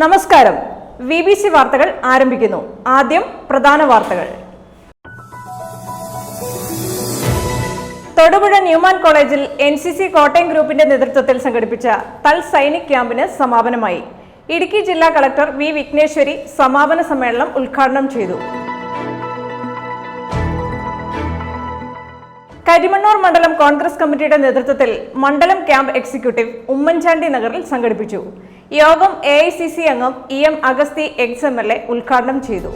നമസ്കാരം. VBC വാർത്തകൾ ആരംഭിക്കുന്നു. ആദ്യം പ്രധാന വാർത്തകൾ. തൊടുപുഴ ന്യൂമാൻ കോളേജിൽ NCC കോട്ടയം ഗ്രൂപ്പിന്റെ നേതൃത്വത്തിൽ സംഘടിപ്പിച്ച തൽ സൈനിക് ക്യാമ്പിന് സമാപനമായി. ഇടുക്കി ജില്ലാ കളക്ടർ വി വിഘ്നേശ്വരി സമാപന സമ്മേളനം ഉദ്ഘാടനം ചെയ്തു. കരിമണ്ണൂർ മണ്ഡലം കോൺഗ്രസ് കമ്മിറ്റിയുടെ നേതൃത്വത്തിൽ മണ്ഡലം ക്യാമ്പ് എക്സിക്യൂട്ടീവ് ഉമ്മൻചാണ്ടി നഗറിൽ സംഘടിപ്പിച്ചു. യോഗം AICC അംഗം EM അഗസ്തി XMLA ഉദ്ഘാടനം ചെയ്തു.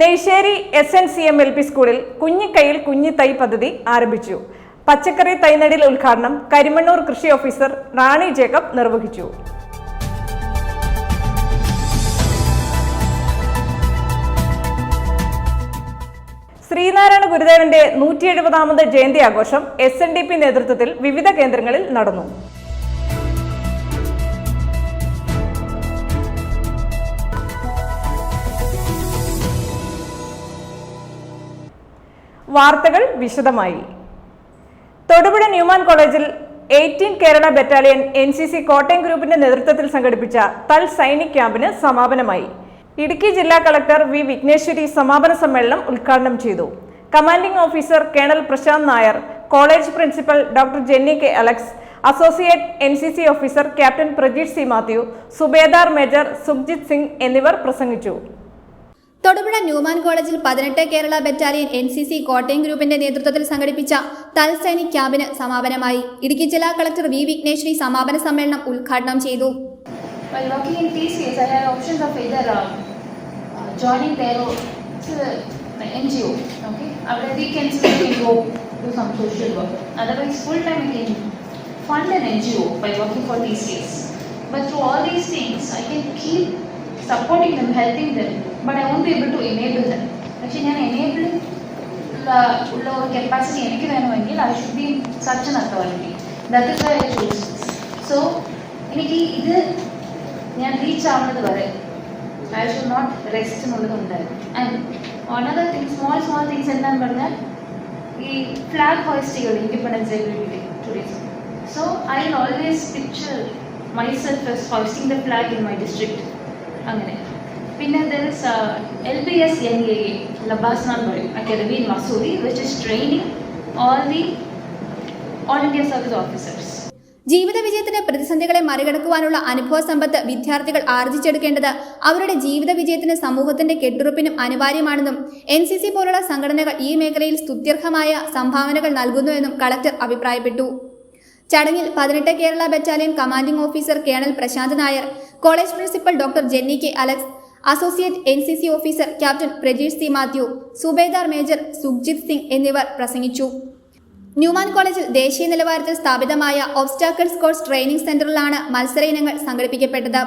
നെയ്ശ്ശേരി SNCM LP സ്കൂളിൽ കുഞ്ഞിക്കൈയിൽ കുഞ്ഞിത്തൈ പദ്ധതി ആരംഭിച്ചു. പച്ചക്കറി തൈനടിൽ ഉദ്ഘാടനം കരിമണ്ണൂർ കൃഷി ഓഫീസർ റാണി ജേക്കബ് നിർവഹിച്ചു. ശ്രീനാരായണ ഗുരുദേവന്റെ 170ാമത് ജയന്തി ആഘോഷം SNDP നേതൃത്വത്തിൽ വിവിധ കേന്ദ്രങ്ങളിൽ നടന്നു. വാർത്തകൾ വിശദമായി. തൊടുപുഴ ന്യൂമാൻ കോളേജിൽ 18 കേരള ബറ്റാലിയൻ NCC കോട്ടയം ഗ്രൂപ്പിന്റെ നേതൃത്വത്തിൽ സംഘടിപ്പിച്ച തൽ സൈനിക് ക്യാമ്പിന് സമാപനമായി. ഇടുക്കി ജില്ലാ കളക്ടർ വി വിഘ്നേശ്വരി സമാപന സമ്മേളനം ഉദ്ഘാടനം ചെയ്തു. Commanding officer colonel Prashant Nair, college principal doctor Jenny K Alex, associate NCC officer captain Prajeesh C Mathew, സുബേദാർ മേജർ സുഖ്ജിത് സിംഗ് എന്നിവർ പ്രസംഗിച്ചു. തൊടുപുഴ ന്യൂമാൻ കോളേജിൽ 18 കേരള ബറ്റാലിയൻ NCC കോട്ടയം ഗ്രൂപ്പിന്റെ നേതൃത്വത്തിൽ സംഘടിപ്പിച്ച തൽ സൈനിക് ക്യാമ്പിന് സമാപനമായി. ഇടുക്കി ജില്ലാ കളക്ടർ വി വിഘ്നേശ്വരി സമാപന സമ്മേളനം ഉദ്ഘാടനം ചെയ്തു. While working in TCS, I had options of either joining there or the NGO. Okay, after weekends I can go do some social work. Otherwise, full time I can fund an NGO by working for TCS. But through all these things, I can keep supporting them, helping them, but I won't be able to enable them. Actually, I enable capacity എനിക്ക് വേണമെങ്കിൽ I should be such an authority. That is why I chose this. So, എനിക്ക് ഇത് ഞാൻ reach ആവുന്നത് വരെ I should not rest എന്നുള്ളതുണ്ടായിരുന്നു. And another thing small things എന്താണെന്ന് പറഞ്ഞാൽ ഈ ഫ്ലാഗ് ഹോയിസ്റ്റുകൾ independence day today's. So I will always picture myself as hoisting the flag in my district. അങ്ങനെ പിന്നെ ദർ ഇസ് LBS NAA ലബാസ്നാഥ് ബോയ് academy in Mussoorie which is training all India service officers. ജീവിത വിജയത്തിന് പ്രതിസന്ധികളെ മറികടക്കുവാനുള്ള അനുഭവ സമ്പത്ത് വിദ്യാർത്ഥികൾ ആർജിച്ചെടുക്കേണ്ടത് അവരുടെ ജീവിത വിജയത്തിന് സമൂഹത്തിന്റെ കെട്ടുറപ്പിനും അനിവാര്യമാണെന്നും NCC പോലുള്ള സംഘടനകൾ ഈ മേഖലയിൽ സ്തുത്യർഹമായ സംഭാവനകൾ നൽകുന്നുവെന്നും കളക്ടർ അഭിപ്രായപ്പെട്ടു. ചടങ്ങിൽ 18 Kerala battalion commanding officer colonel Prashant Nair, college principal doctor Jenny K Alex, associate NCC officer captain Prajeesh C Mathew, സുബേദാർ മേജർ സുഖ്ജിത് സിംഗ് എന്നിവർ പ്രസംഗിച്ചു. ന്യൂമാൻ കോളേജിൽ ദേശീയ നിലവാരത്തിൽ സ്ഥാപിതമായ ഒബ്സ്റ്റാക്കിൾസ് കോഴ്സ് ട്രെയിനിംഗ് സെന്ററിലാണ് മത്സര ഇനങ്ങൾ സംഘടിപ്പിക്കപ്പെട്ടത്.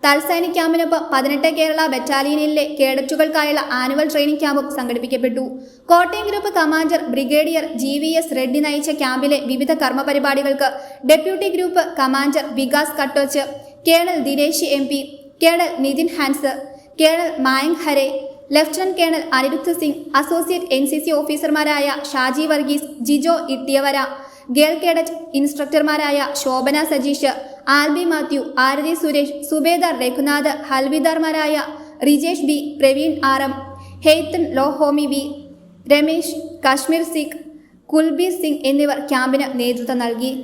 തൽ സൈനിക് ക്യാമ്പിനൊപ്പം 18 കേരള ബറ്റാലിയനിലെ കേഡറ്റുകൾക്കായുള്ള ആനുവൽ ട്രെയിനിംഗ് ക്യാമ്പും സംഘടിപ്പിക്കപ്പെട്ടു. Kottayam group commander brigadier GVS Reddy നയിച്ച ക്യാമ്പിലെ വിവിധ കർമ്മപരിപാടികൾക്ക് deputy group commander Vikas Katoch, colonel Dinesh MP, colonel Nitin Hans, colonel Mayank Hare, lieutenant colonel Aniruddha Singh, associate NCC ഓഫീസർമാരായ ഷാജി വർഗീസ്, ജിജോ ഇട്ടിയവര, ഗേൾ കേഡറ്റ് ഇൻസ്ട്രക്ടർമാരായ ശോഭന സജീഷ്, ആൽബി മാത്യു, ആരതി സുരേഷ്, സുബേദാർ രഘുനാഥ്, ഹൽവിദാർമാരായ റിജേഷ് B, പ്രവീൺ RM, ഹെയ്ത്തൻ ലോഹോമി V, രമേശ്, കാശ്മീർ സിഖ്, കുൽബീർ സിംഗ് എന്നിവർ ക്യാമ്പിന് നേതൃത്വം നൽകി.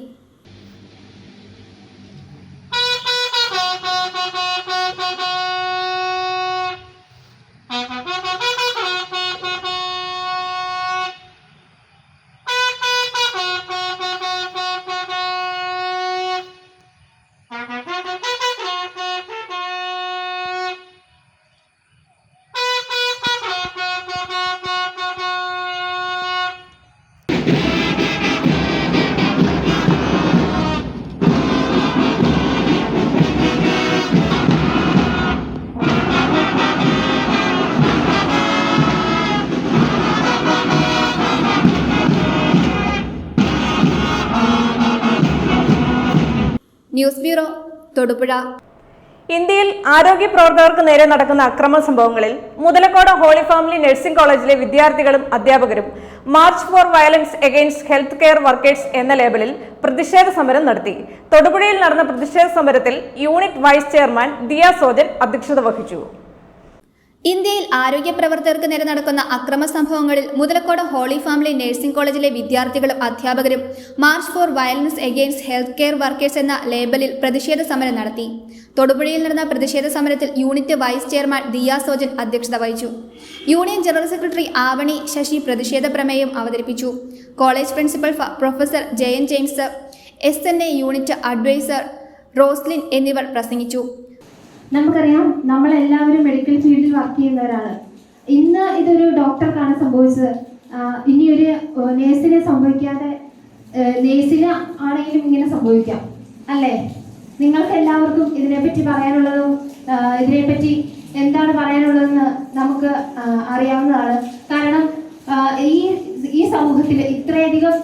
News bureau, Thodupuzha. ഇന്ത്യയിൽ ആരോഗ്യ പ്രവർത്തകർക്ക് നേരെ നടക്കുന്ന അക്രമ സംഭവങ്ങളിൽ മുതലക്കോട് ഹോളി ഫാമിലി നഴ്സിംഗ് കോളേജിലെ വിദ്യാർത്ഥികളും അധ്യാപകരും march for violence against health care workers എന്ന ലേബലിൽ പ്രതിഷേധ സമരം നടത്തി. തൊടുപുഴയിൽ നടന്ന പ്രതിഷേധ സമരത്തിൽ unit vice chairman Diya Sojan അധ്യക്ഷത വഹിച്ചു. ഇന്ത്യയിൽ ആരോഗ്യ പ്രവർത്തകർക്ക് നേരെ നടക്കുന്ന അക്രമ സംഭവങ്ങളിൽ മുതലക്കോട് ഹോളി ഫാമിലി നഴ്സിംഗ് കോളേജിലെ വിദ്യാർത്ഥികളും അധ്യാപകരും march for violence against health care workers എന്ന ലേബലിൽ പ്രതിഷേധ സമരം നടത്തി. തൊടുപുഴയിൽ നടന്ന പ്രതിഷേധ സമരത്തിൽ unit vice chairman Diya Sojan അധ്യക്ഷത വഹിച്ചു. Union general secretary Avani Sasi പ്രതിഷേധ പ്രമേയം അവതരിപ്പിച്ചു. College principal professor Jayan James, SNA unit adviser Roslin എന്നിവർ പ്രസംഗിച്ചു. നമുക്കറിയാം, നമ്മളെല്ലാവരും മെഡിക്കൽ ഫീൽഡിൽ വർക്ക് ചെയ്യുന്നവരാണ്. ഇന്ന് ഇതൊരു ഡോക്ടർക്കാണ് സംഭവിച്ചത്, ഇനിയൊരു നേഴ്സിനെ സംഭവിക്കാതെ നേഴ്സിന് ആണെങ്കിലും ഇങ്ങനെ സംഭവിക്കാം അല്ലേ? നിങ്ങൾക്ക് എല്ലാവർക്കും ഇതിനെപ്പറ്റി പറയാനുള്ളതും ഇതിനെപ്പറ്റി എന്താണ് പറയാനുള്ളതെന്ന് നമുക്ക് അറിയാവുന്നതാണ്. കാരണം ഈ സമൂഹത്തിൽ ഇത്രയധികം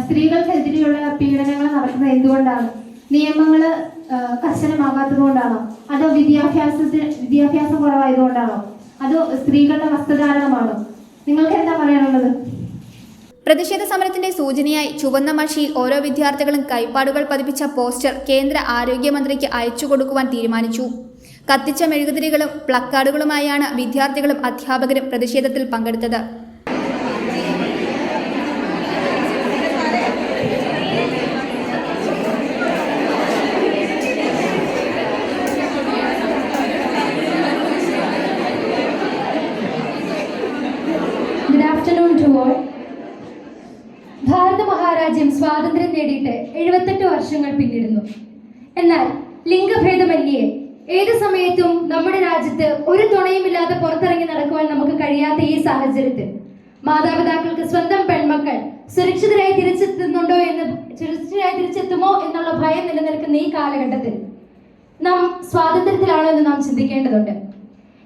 സ്ത്രീകൾക്കെതിരെയുള്ള പീഡനങ്ങൾ നടക്കുന്നത് എന്തുകൊണ്ടാണ്? നിയമങ്ങൾ കർശനമാകാത്തത് കൊണ്ടാണോ? അതോ വിദ്യാഭ്യാസം കുറവായതുകൊണ്ടാണോ? അതോ സ്ത്രീകളുടെ വസ്ത്രധാരണമാണോ? നിങ്ങൾക്ക് എന്താ പറയാനുള്ളത്? പ്രതിഷേധ സമരത്തിന്റെ സൂചനയായി ചുവന്ന മഷിയിൽ ഓരോ വിദ്യാർത്ഥികളും കൈപ്പാടുകൾ പതിപ്പിച്ച പോസ്റ്റർ കേന്ദ്ര ആരോഗ്യമന്ത്രിക്ക് അയച്ചു കൊടുക്കുവാൻ തീരുമാനിച്ചു. കത്തിച്ച മെഴുകുതിരികളും പ്ലക്കാർഡുകളുമായാണ് വിദ്യാർത്ഥികളും അധ്യാപകരും പ്രതിഷേധത്തിൽ പങ്കെടുത്തത്. ഭാരത മഹാരാജ്യം സ്വാതന്ത്ര്യം നേടിയിട്ട് 78 വർഷങ്ങൾ പിന്നിടുന്നു. എന്നാൽ ലിംഗഭേദമന്യേ ഏത് സമയത്തും നമ്മുടെ രാജ്യത്ത് ഒരു തുണയുമില്ലാതെ പുറത്തിറങ്ങി നടക്കുവാൻ നമുക്ക് കഴിയാത്ത ഈ സാഹചര്യത്തിൽ മാതാപിതാക്കൾക്ക് സ്വന്തം പെൺമക്കൾ സുരക്ഷിതരായി തിരിച്ചെത്തുമോ എന്നുള്ള ഭയം നിലനിൽക്കുന്ന ഈ കാലഘട്ടത്തിൽ നാം സ്വാതന്ത്ര്യത്തിലാണോ എന്ന് നാം ചിന്തിക്കേണ്ടതുണ്ട്.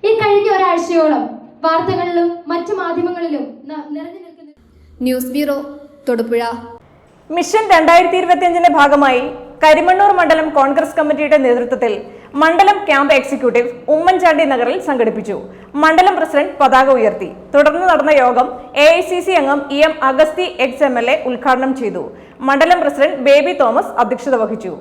ഈ കഴിഞ്ഞ ഒരാഴ്ചയോളം വാർത്തകളിലും മറ്റു മാധ്യമങ്ങളിലും നിറഞ്ഞു നിൽക്കുന്ന ന്യൂസ് ബ്യൂറോ, തൊടുപുഴ. മിഷൻ 2025 ഭാഗമായി കരിമണ്ണൂർ മണ്ഡലം കോൺഗ്രസ് കമ്മിറ്റിയുടെ നേതൃത്വത്തിൽ മണ്ഡലം ക്യാമ്പ് എക്സിക്യൂട്ടീവ് ഉമ്മൻചാണ്ടി നഗറിൽ സംഘടിപ്പിച്ചു. മണ്ഡലം പ്രസിഡന്റ് പതാക ഉയർത്തി. തുടർന്ന് നടന്ന യോഗം AICC അംഗം EM അഗസ്തി ex-MLA ഉദ്ഘാടനം ചെയ്തു. മണ്ഡലം പ്രസിഡന്റ് ബേബി തോമസ് അധ്യക്ഷത വഹിച്ചു.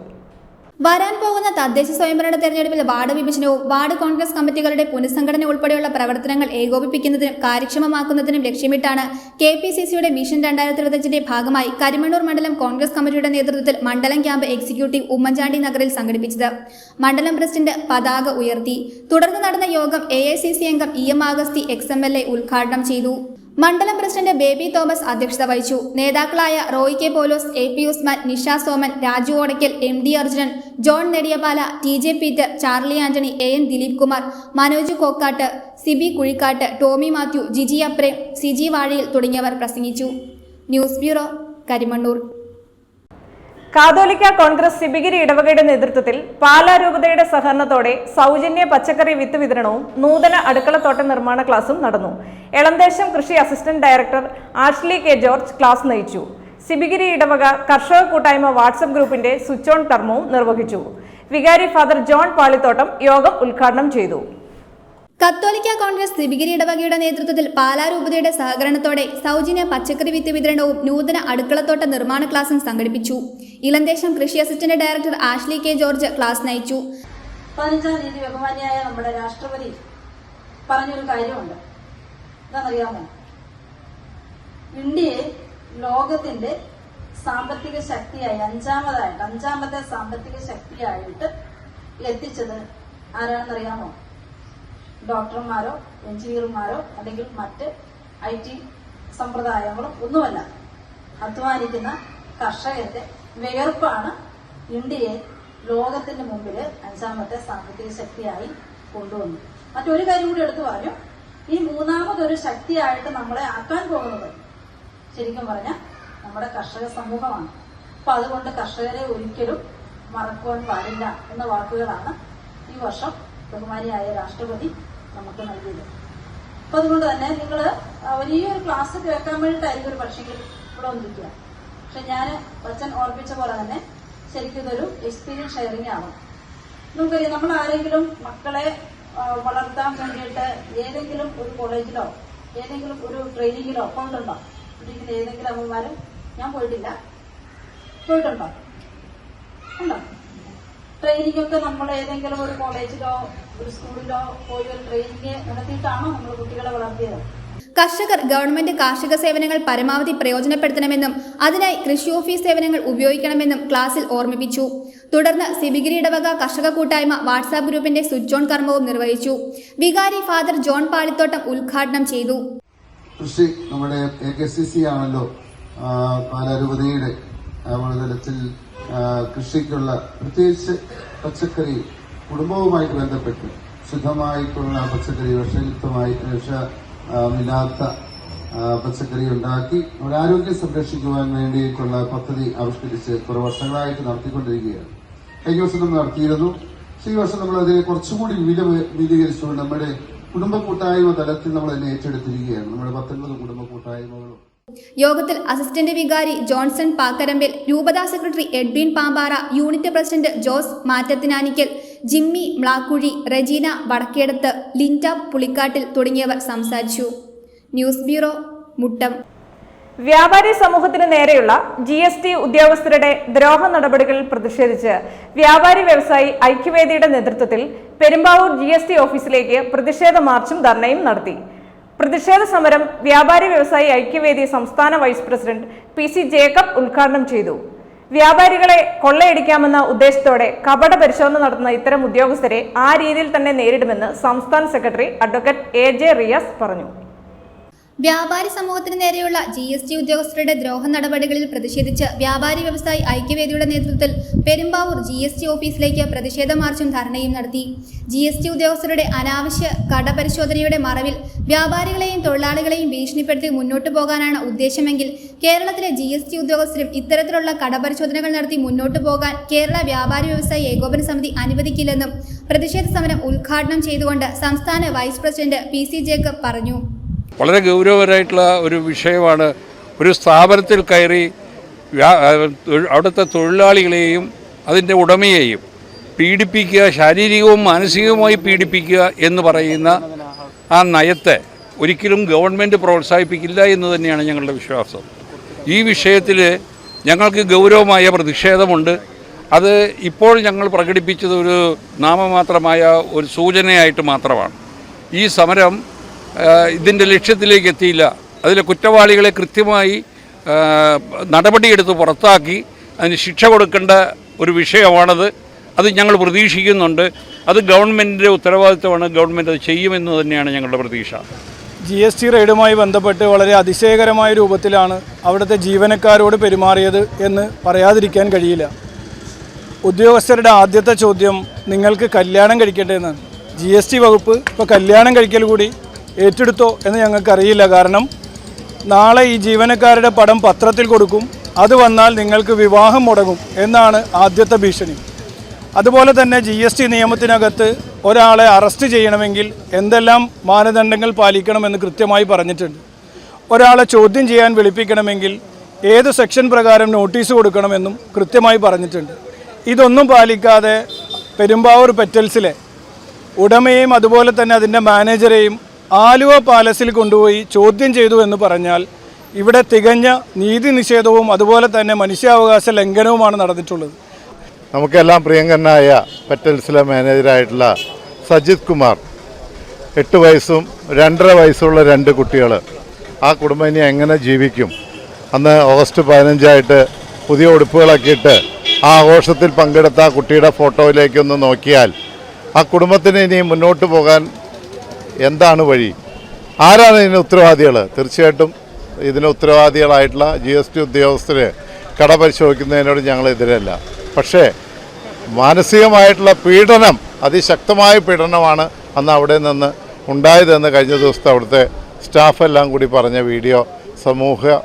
വരാൻ പോകുന്ന തദ്ദേശ സ്വയംഭരണ തെരഞ്ഞെടുപ്പിൽ വാർഡ് വിഭജനവും വാർഡ് കോൺഗ്രസ് കമ്മിറ്റികളുടെ പുനഃസംഘടന ഉൾപ്പെടെയുള്ള പ്രവർത്തനങ്ങൾ ഏകോപിപ്പിക്കുന്നതിനും കാര്യക്ഷമമാക്കുന്നതിനും ലക്ഷ്യമിട്ടാണ് KPCCയുടെ മിഷൻ 2025 ഭാഗമായി കരിമണ്ണൂർ മണ്ഡലം കോൺഗ്രസ് കമ്മിറ്റിയുടെ നേതൃത്വത്തിൽ മണ്ഡലം ക്യാമ്പ് എക്സിക്യൂട്ടീവ് ഉമ്മൻചാണ്ടി നഗറിൽ സംഘടിപ്പിച്ചത്. മണ്ഡലം പ്രസിഡന്റ് പതാക ഉയർത്തി. തുടർന്ന് നടന്ന യോഗം AICC അംഗം EM അഗസ്തി ex-MLA ഉദ്ഘാടനം ചെയ്തു. മണ്ഡലം പ്രസിഡന്റ് ബേബി തോമസ് അധ്യക്ഷത വഹിച്ചു. നേതാക്കളായ Roy K Paulose, AP Usman, Nisha Soman, Raju Odackal, MD Arjunan, John Nediyapala, TJ Peter, Charlie Antony, AN Dileep Kumar, Manoj Kokkatt, Sibi Kuzhikattu, Tommy Mathew, Jiji Aprem, CG Vazhiyil തുടങ്ങിയവർ പ്രസംഗിച്ചു. News bureau, Karimannoor. Catholic Congress Shibigiri ഇടവകയുടെ നേതൃത്വത്തിൽ പാലാ രൂപതയുടെ സഹകരണത്തോടെ സൗജന്യ പച്ചക്കറി വിത്ത് വിതരണവും നൂതന അടുക്കളത്തോട്ട നിർമ്മാണ ക്ലാസും നടന്നു. എളന്തേശം കൃഷി assistant director Ashley K. George class നയിച്ചു. ശിബിഗിരി ഇടവക കർഷക കൂട്ടായ്മ വാട്സ്ആപ്പ് ഗ്രൂപ്പിന്റെ സ്വിച്ച് ഓൺ കർമ്മവും നിർവഹിച്ചു. വികാരി ഫാദർ ജോൺ പാളിത്തോട്ടം യോഗം ഉദ്ഘാടനം ചെയ്തു. കത്തോലിക്ക കോൺഗ്രസ് ശിബിഗിരി ഇടവകയുടെ നേതൃത്വത്തിൽ പാലാ രൂപതയുടെ സഹകരണത്തോടെ സൗജന്യ പച്ചക്കറി വിത്ത് വിതരണവും നൂതന അടുക്കളത്തോട്ട നിർമ്മാണ ക്ലാസും സംഘടിപ്പിച്ചു. ഇളന്തേശം കൃഷി assistant director Ashley K. George class നയിച്ചു. 15-ാം തീയതി ബഹുമാന്യായ നമ്മുടെ രാഷ്ട്രപതി പറഞ്ഞൊരു കാര്യമുണ്ട്. എന്താണെന്നറിയാമോ? ഇന്ത്യയെ ലോകത്തിന്റെ സാമ്പത്തിക ശക്തിയായി അഞ്ചാമത്തെ സാമ്പത്തിക ശക്തിയായിട്ട് എത്തിച്ചത് ആരാണെന്നറിയാമോ? ഡോക്ടർമാരോ എഞ്ചിനീയർമാരോ അല്ലെങ്കിൽ മറ്റ് IT സമ്പ്രദായങ്ങളോ ഒന്നുമല്ല. അധ്വാനിക്കുന്ന കർഷകന്റെ വിയർപ്പാണ് ഇന്ത്യയെ ലോകത്തിന്റെ മുമ്പിൽ 5ാമത്തെ സാമ്പത്തിക ശക്തിയായി കൊണ്ടുവന്നു. മറ്റൊരു കാര്യം കൂടി എടുത്തു പറഞ്ഞു. ഈ 3ാമതൊരു ശക്തിയായിട്ട് നമ്മളെ ആക്കാൻ പോകുന്നത് ശരിക്കും പറഞ്ഞാൽ നമ്മുടെ കർഷക സമൂഹമാണ്. അപ്പൊ അതുകൊണ്ട് കർഷകരെ ഒരിക്കലും മറക്കുവാൻ പാടില്ല എന്ന വാക്കുകളാണ് ഈ വർഷം ബഹുമാനിയായ രാഷ്ട്രപതി നമുക്ക് നൽകിയത്. അപ്പൊ അതുകൊണ്ട് തന്നെ നിങ്ങൾ വലിയൊരു ക്ലാസ് കേൾക്കാൻ വേണ്ടിയിട്ടായിരിക്കും ഒരു പക്ഷെങ്കിൽ ഇവിടെ വന്നിരിക്കുക. പക്ഷെ ഞാൻ വച്ചൻ ഓർപ്പിച്ച പോലെ തന്നെ ശരിക്കും ഇതൊരു എക്സ്പീരിയൻസ് ഷെയറിംഗ് ആവും. നമുക്കറിയാം, നമ്മൾ ആരെങ്കിലും മക്കളെ വളർത്താൻ വേണ്ടിയിട്ട് ഏതെങ്കിലും ഒരു കോളേജിലോ ഏതെങ്കിലും ഒരു ട്രെയിനിങ്ങിലോ പോയിട്ടുണ്ടോ? ഇരിക്കുന്ന ഏതെങ്കിലും അമ്മമാരും ഞാൻ പോയിട്ടില്ല. പോയിട്ടുണ്ടോ? ഉണ്ടോ? ട്രെയിനിങ് ഒക്കെ നമ്മൾ ഏതെങ്കിലും ഒരു കോളേജിലോ ഒരു സ്കൂളിലോ പോയി ഒരു ട്രെയിനിങ് നടത്തിയിട്ടാണോ നമ്മൾ കുട്ടികളെ വളർത്തിയത്? കർഷകർ ഗവൺമെന്റ് കാർഷിക സേവനങ്ങൾ പരമാവധി പ്രയോജനപ്പെടുത്തണമെന്നും അതിനായി കൃഷി ഓഫീസ് സേവനങ്ങൾ ഉപയോഗിക്കണമെന്നും ക്ലാസിൽ ഓർമ്മിപ്പിച്ചു. തുടർന്ന് സിബിഗിരി ഇടവക കർഷക കൂട്ടായ്മ വാട്സാപ്പ് ഗ്രൂപ്പിന്റെ സ്വിച്ച് ഓൺ കർമ്മവും നിർവഹിച്ചു. വികാരി ഫാദർ ജോൺ പാളിത്തോട്ടം ഉദ്ഘാടനം ചെയ്തു. കൃഷി നമ്മുടെ AKCC ആണല്ലോ പാലാരൂപതയുടെ തലത്തിൽ കൃഷിക്കുള്ള പ്രത്യേകിച്ച് പച്ചക്കറി കുടുംബവുമായിട്ട് ബന്ധപ്പെട്ട് ശുദ്ധമായിട്ടുള്ള പച്ചക്കറി വിഷമില്ലാത്ത പച്ചക്കറി ഉണ്ടാക്കി നമ്മുടെ ആരോഗ്യം സംരക്ഷിക്കുവാൻ വേണ്ടിയിട്ടുള്ള പദ്ധതി ആവിഷ്കരിച്ച് കുറെ വർഷങ്ങളായിട്ട് നടത്തിക്കൊണ്ടിരിക്കുകയാണ്. കഴിഞ്ഞ വർഷം നമ്മൾ നടത്തിയിരുന്നു. ഈ വർഷം നമ്മൾ അതിനെ കുറച്ചുകൂടി വിപുലീകരിച്ചുകൊണ്ട് നമ്മുടെ കുടുംബ കൂട്ടായ്മ തലത്തിൽ നമ്മൾ അതിനെ ഏറ്റെടുത്തിരിക്കുകയാണ്. നമ്മുടെ 19 കുടുംബ കൂട്ടായ്മകളും. യോഗത്തിൽ അസിസ്റ്റന്റ് വികാരി ജോൺസൺ പാക്കരമ്പിൽ, രൂപതാ secretary Edwin Pampara, unit president Jose Mattathinanickal, Jimmy Mlakkuzhi, Regina Vadakkedath, Linda Pulikkattil തുടങ്ങിയവർ സംസാരിച്ചു. News bureau, Muttom. വ്യാപാരി സമൂഹത്തിന് നേരെയുള്ള GST ഉദ്യോഗസ്ഥരുടെ ദ്രോഹ നടപടികളിൽ പ്രതിഷേധിച്ച് വ്യാപാരി വ്യവസായി ഐക്യവേദിയുടെ നേതൃത്വത്തിൽ പെരുമ്പാവൂർ GST ഓഫീസിലേക്ക് പ്രതിഷേധ മാർച്ചും ധർണയും നടത്തി. പ്രതിഷേധ സമരം വ്യാപാരി വ്യവസായി ഐക്യവേദി സംസ്ഥാന വൈസ് പ്രസിഡന്റ് PC ജേക്കബ് ഉദ്ഘാടനം ചെയ്തു. വ്യാപാരികളെ കൊള്ളയടിക്കാമെന്ന ഉദ്ദേശത്തോടെ കപട പരിശോധന നടത്തുന്ന ഇത്തരം ഉദ്യോഗസ്ഥരെ ആ രീതിയിൽ തന്നെ നേരിടുമെന്ന് സംസ്ഥാന സെക്രട്ടറി അഡ്വക്കേറ്റ് AJ റിയാസ് പറഞ്ഞു. വ്യാപാരി സമൂഹത്തിന് നേരെയുള്ള GST ഉദ്യോഗസ്ഥരുടെ ദ്രോഹ നടപടികളിൽ പ്രതിഷേധിച്ച് വ്യാപാരി വ്യവസായി ഐക്യവേദിയുടെ നേതൃത്വത്തിൽ പെരുമ്പാവൂർ GST ഓഫീസിലേക്ക് പ്രതിഷേധ മാർച്ചും ധർണയും നടത്തി. GST ഉദ്യോഗസ്ഥരുടെ അനാവശ്യ കടപരിശോധനയുടെ മറവിൽ വ്യാപാരികളെയും തൊഴിലാളികളെയും ഭീഷണിപ്പെടുത്തി മുന്നോട്ടു പോകാനാണ് ഉദ്ദേശമെങ്കിൽ കേരളത്തിലെ GST ഉദ്യോഗസ്ഥരും ഇത്തരത്തിലുള്ള കടപരിശോധനകൾ നടത്തി മുന്നോട്ടു പോകാൻ കേരള വ്യാപാരി വ്യവസായി ഏകോപന സമിതി അനുവദിക്കില്ലെന്നും പ്രതിഷേധ സമരം ഉദ്ഘാടനം ചെയ്തുകൊണ്ട് സംസ്ഥാന വൈസ് പ്രസിഡന്റ് PC ജേക്കബ് പറഞ്ഞു. വളരെ ഗൗരവകരമായിട്ടുള്ള ഒരു വിഷയമാണ്. ഒരു സ്ഥാപനത്തിൽ കയറി അവിടുത്തെ തൊഴിലാളികളെയും അതിൻ്റെ ഉടമയെയും പീഡിപ്പിക്കുക, ശാരീരികവും മാനസികവുമായി പീഡിപ്പിക്കുക എന്ന് പറയുന്ന ആ നയത്തെ ഒരിക്കലും ഗവൺമെൻറ് പ്രോത്സാഹിപ്പിക്കില്ല എന്ന് തന്നെയാണ് ഞങ്ങളുടെ വിശ്വാസം. ഈ വിഷയത്തിൽ ഞങ്ങൾക്ക് ഗൗരവമായ പ്രതിഷേധമുണ്ട്. അത് ഇപ്പോൾ ഞങ്ങൾ പ്രകടിപ്പിച്ചത് ഒരു നാമമാത്രമായ ഒരു സൂചനയായിട്ട് മാത്രമാണ്. ഈ സമരം ഇതിൻ്റെ ലക്ഷ്യത്തിലേക്ക് എത്തിയില്ല. അതിലെ കുറ്റവാളികളെ കൃത്യമായി നടപടിയെടുത്ത് പുറത്താക്കി അതിന് ശിക്ഷ കൊടുക്കേണ്ട ഒരു വിഷയമാണത്. അത് ഞങ്ങൾ പ്രതീക്ഷിക്കുന്നുണ്ട്. അത് ഗവൺമെൻറ്റിൻ്റെ ഉത്തരവാദിത്തമാണ്. ഗവൺമെൻറ് അത് ചെയ്യുമെന്ന് തന്നെയാണ് ഞങ്ങളുടെ പ്രതീക്ഷ. GST റെയ്ഡുമായി ബന്ധപ്പെട്ട് വളരെ അതിശയകരമായ രൂപത്തിലാണ് അവിടുത്തെ ജീവനക്കാരോട് പെരുമാറിയത് എന്ന് പറയാതിരിക്കാൻ കഴിയില്ല. ഉദ്യോഗസ്ഥരുടെ ആദ്യത്തെ ചോദ്യം നിങ്ങൾക്ക് കല്യാണം കഴിക്കേണ്ടതെന്നാണ്. GST വകുപ്പ് ഇപ്പോൾ കല്യാണം കഴിക്കൽ കൂടി ഏറ്റെടുത്തോ എന്ന് ഞങ്ങൾക്കറിയില്ല. കാരണം നാളെ ഈ ജീവനക്കാരുടെ പടം പത്രത്തിൽ കൊടുക്കും, അത് വന്നാൽ നിങ്ങൾക്ക് വിവാഹം മുടങ്ങും എന്നാണ് ആദ്യത്തെ ഭീഷണി. അതുപോലെ തന്നെ GST നിയമത്തിനകത്ത് ഒരാളെ അറസ്റ്റ് ചെയ്യണമെങ്കിൽ എന്തെല്ലാം മാനദണ്ഡങ്ങൾ പാലിക്കണമെന്ന് കൃത്യമായി പറഞ്ഞിട്ടുണ്ട്. ഒരാളെ ചോദ്യം ചെയ്യാൻ വിളിപ്പിക്കണമെങ്കിൽ ഏത് സെക്ഷൻ പ്രകാരം നോട്ടീസ് കൊടുക്കണമെന്നും കൃത്യമായി പറഞ്ഞിട്ടുണ്ട്. ഇതൊന്നും പാലിക്കാതെ പെരുമ്പാവൂർ പെറ്റൽസിലെ ഉടമയെയും അതുപോലെ തന്നെ അതിൻ്റെ മാനേജരെയും ആലുവ പാലസിൽ കൊണ്ടുപോയി ചോദ്യം ചെയ്തു എന്ന് പറഞ്ഞാൽ ഇവിടെ തികഞ്ഞ നീതി നിഷേധവും അതുപോലെ തന്നെ മനുഷ്യാവകാശ ലംഘനവുമാണ് നടന്നിട്ടുള്ളത്. നമുക്കെല്ലാം പ്രിയങ്കരനായ പെറ്റൽസിലെ മാനേജറായിട്ടുള്ള സജിത് കുമാർ 8 വയസ്സും 2.5 വയസ്സുള്ള 2 കുട്ടികൾ, ആ കുടുംബം ഇനി എങ്ങനെ ജീവിക്കും? അന്ന് ഓഗസ്റ്റ് 15 പുതിയ ഉടുപ്പുകളൊക്കെ ഇട്ട് ആ ആഘോഷത്തിൽ പങ്കെടുത്ത ആ കുട്ടിയുടെ ഫോട്ടോയിലേക്കൊന്ന് നോക്കിയാൽ ആ കുടുംബത്തിന് ഇനി മുന്നോട്ട് പോകാൻ എന്താണ് വഴി? ആരാണ് ഇതിന് ഉത്തരവാദികൾ? തീർച്ചയായിട്ടും ഇതിന് ഉത്തരവാദികളായിട്ടുള്ള GST ഉദ്യോഗസ്ഥർ കട പരിശോധിക്കുന്നതിനോട് ഞങ്ങളെതിരല്ല. പക്ഷേ മാനസികമായിട്ടുള്ള പീഡനം, അതിശക്തമായ പീഡനമാണ് അന്ന് അവിടെ നിന്ന് ഉണ്ടായതെന്ന് കഴിഞ്ഞ ദിവസത്തെ അവിടുത്തെ സ്റ്റാഫെല്ലാം കൂടി പറഞ്ഞ വീഡിയോ സമൂഹ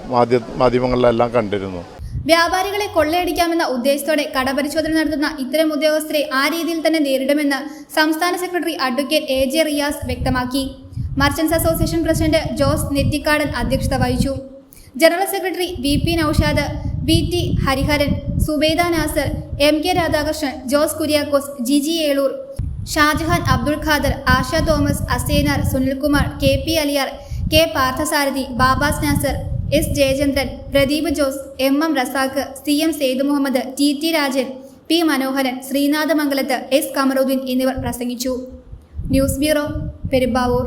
മാധ്യമങ്ങളിലെല്ലാം കണ്ടിരുന്നു. വ്യാപാരികളെ കൊള്ളയടിക്കാമെന്ന ഉദ്ദേശത്തോടെ കടപരിശോധന നടത്തുന്ന ഇത്തരം ഉദ്യോഗസ്ഥരെ ആ രീതിയിൽ തന്നെ നേരിടുമെന്ന് സംസ്ഥാന സെക്രട്ടറി അഡ്വക്കേറ്റ് AJ റിയാസ് വ്യക്തമാക്കി. Merchants association president Jose Nettikkadan അധ്യക്ഷത വഹിച്ചു. General secretary VP Noushad, VT Hariharan, Subaida Nasar, MK Radhakrishnan, Jose Kuriakose, Jiji Elur, Shajahan Abdul Khader, Asha Thomas, Assainar, Sunilkumar, KP Aliyar, K Parthasarathy, Babas Nasar, S Jayachandran, Pradeep Jose, MM Razak, CM Syed Muhammad, TT Rajan, P Manoharan, Sreenathamangalath, S Kamaruddin എന്നിവർ പ്രസംഗിച്ചു. News bureau, Perumbavoor.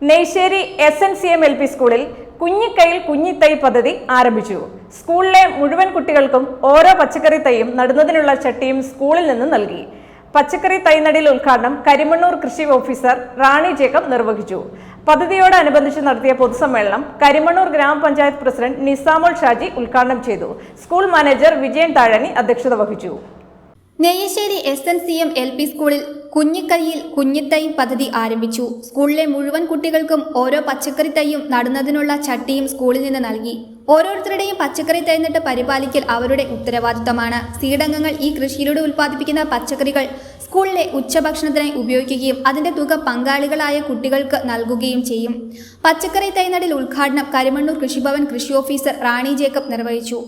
Neyssery SNCM LP സ്കൂളിൽ കുഞ്ഞിക്കൈയിൽ കുഞ്ഞിത്തൈ പദ്ധതി ആരംഭിച്ചു. സ്കൂളിലെ മുഴുവൻ കുട്ടികൾക്കും ഓരോ പച്ചക്കറി തൈയും നടുന്നതിനുള്ള ചട്ടിയും സ്കൂളിൽ നിന്ന് നൽകി. പച്ചക്കറി തൈനടിൽ ഉദ്ഘാടനം കരിമണ്ണൂർ കൃഷി ഓഫീസർ റാണി ജേക്കബ് നിർവഹിച്ചു. പദ്ധതിയോടനുബന്ധിച്ച് നടത്തിയ പൊതുസമ്മേളനം കരിമണ്ണൂർ ഗ്രാമപഞ്ചായത്ത് പ്രസിഡന്റ് നിസാമുൽ ഷാജി ഉദ്ഘാടനം ചെയ്തു. സ്കൂൾ മാനേജർ വിജയൻ താഴാനി അധ്യക്ഷത വഹിച്ചു. നെയ്ശ്ശേരി SNCM LP സ്കൂളിൽ കുഞ്ഞിക്കൈയിൽ കുഞ്ഞിത്തൈ പദ്ധതി ആരംഭിച്ചു. സ്കൂളിലെ മുഴുവൻ കുട്ടികൾക്കും ഓരോ പച്ചക്കറി തൈയും നടുന്നതിനുള്ള ചട്ടിയും സ്കൂളിൽ നിന്ന് നൽകി. ഓരോരുത്തരുടെയും പച്ചക്കറി തൈ നട്ട് പരിപാലിക്കൽ അവരുടെ ഉത്തരവാദിത്തമാണ്. സീഡംഗങ്ങൾ ഈ കൃഷിയിലൂടെ ഉൽപ്പാദിപ്പിക്കുന്ന പച്ചക്കറികൾ സ്കൂളിലെ ഉച്ചഭക്ഷണത്തിനായി ഉപയോഗിക്കുകയും അതിന്റെ തുക പങ്കാളികളായ കുട്ടികൾക്ക് നൽകുകയും ചെയ്യും. പച്ചക്കറി തൈനടിൽ ഉദ്ഘാടനം കരിമണ്ണൂർ കൃഷിഭവൻ കൃഷി ഓഫീസർ റാണി ജേക്കബ് നിർവഹിച്ചു.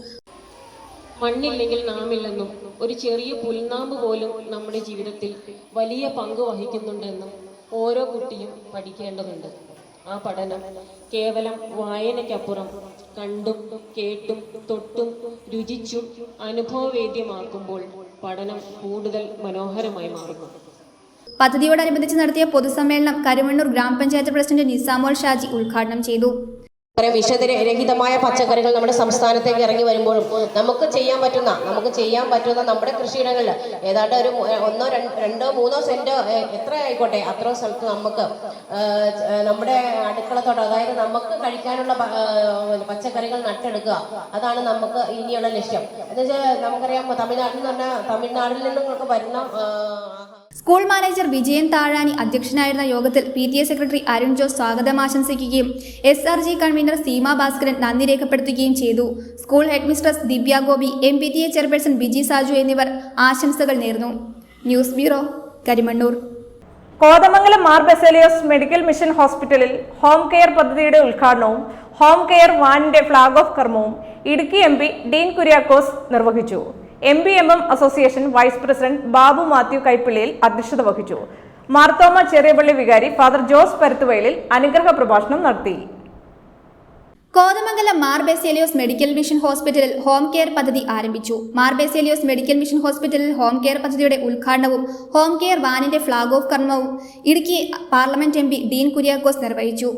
മണ്ണില്ലെങ്കിൽ നാമില്ലെന്നും ഒരു ചെറിയ പുൽനാമ്പ് പോലും നമ്മുടെ ജീവിതത്തിൽ വലിയ പങ്ക് വഹിക്കുന്നുണ്ടെന്നും ഓരോ കുട്ടിയും പഠിക്കേണ്ടതുണ്ട്. ആ പഠനം കേവലം വായനയ്ക്കപ്പുറം കണ്ടും കേട്ടും തൊട്ടും രുചിച്ചും അനുഭവവേദ്യമാക്കുമ്പോൾ പഠനം കൂടുതൽ മനോഹരമായി മാറുന്നു. പദ്ധതിയോടനുബന്ധിച്ച് നടത്തിയ പൊതുസമ്മേളനം കരിമണ്ണൂർ ഗ്രാമപഞ്ചായത്ത് പ്രസിഡന്റ് നിസാമുൽ ഷാജി ഉദ്ഘാടനം ചെയ്തു. വിഷരഹിതമായ പച്ചക്കറികൾ നമ്മുടെ സംസ്ഥാനത്തേക്ക് ഇറങ്ങി വരുമ്പോഴും നമുക്ക് ചെയ്യാൻ പറ്റുന്ന നമ്മുടെ കൃഷിയിടങ്ങളിൽ ഏതാണ്ട് ഒരു 1, 2, 3 സെന്റ് എത്ര ആയിക്കോട്ടെ അത്ര സ്ഥലത്ത് നമുക്ക് നമ്മുടെ അടുക്കളത്തോട്ടം, അതായത് നമുക്ക് കഴിക്കാനുള്ള പച്ചക്കറികൾ നട്ടെടുക്കുക. അതാണ് നമുക്ക് ഇനിയുള്ള ലക്ഷ്യം. എന്നുവെച്ചാൽ നമുക്കറിയാം തമിഴ്നാട്ടിൽ നിന്നൊക്കെ വരുന്ന സ്കൂൾ മാനേജർ വിജയൻ താഴാനി അധ്യക്ഷനായിരുന്ന യോഗത്തിൽ PTA സെക്രട്ടറി അരുൺ ജോസ് സ്വാഗതം ആശംസിക്കുകയും SRG കൺവീനർ സീമ ഭാസ്കരൻ നന്ദി രേഖപ്പെടുത്തുകയും ചെയ്തു. School headmistress Divya Gopi, MPTA chairperson Biji Saju എന്നിവർ ആശംസകൾ നേർന്നു. News bureau, Karimannoor. Kothamangalam Mar Baselios medical mission ഹോസ്പിറ്റലിൽ ഹോം കെയർ പദ്ധതിയുടെ ഉദ്ഘാടനവും ഹോം കെയർ വാനിന്റെ ഫ്ളാഗ് ഓഫ് കർമ്മവും ഇടുക്കി MP ഡീൻ കുര്യാക്കോസ് നിർവഹിച്ചു. MBMM association vice president Babu Mathew Kaippilliyil അധ്യക്ഷത വഹിച്ചു. മാർത്തോമ ചെറിയപള്ളി വികാരി ഫാദർ ജോസ് പരുത്തുവയലിൽ അനുഗ്രഹ പ്രഭാഷണം നടത്തി. കോതമംഗലം മാർ ബസേലിയോസ് മെഡിക്കൽ മിഷൻ ഹോസ്പിറ്റലിൽ ഹോം കെയർ പദ്ധതി ആരംഭിച്ചു. മാർ ബസേലിയോസ് മെഡിക്കൽ മിഷൻ ഹോസ്പിറ്റലിൽ ഹോം കെയർ പദ്ധതിയുടെ ഉദ്ഘാടനവും ഹോം കെയർ വാനിന്റെ ഫ്ളാഗ് ഓഫ് കർമ്മവും Idukki parliament MP Dean Kuriakose നിർവഹിച്ചു.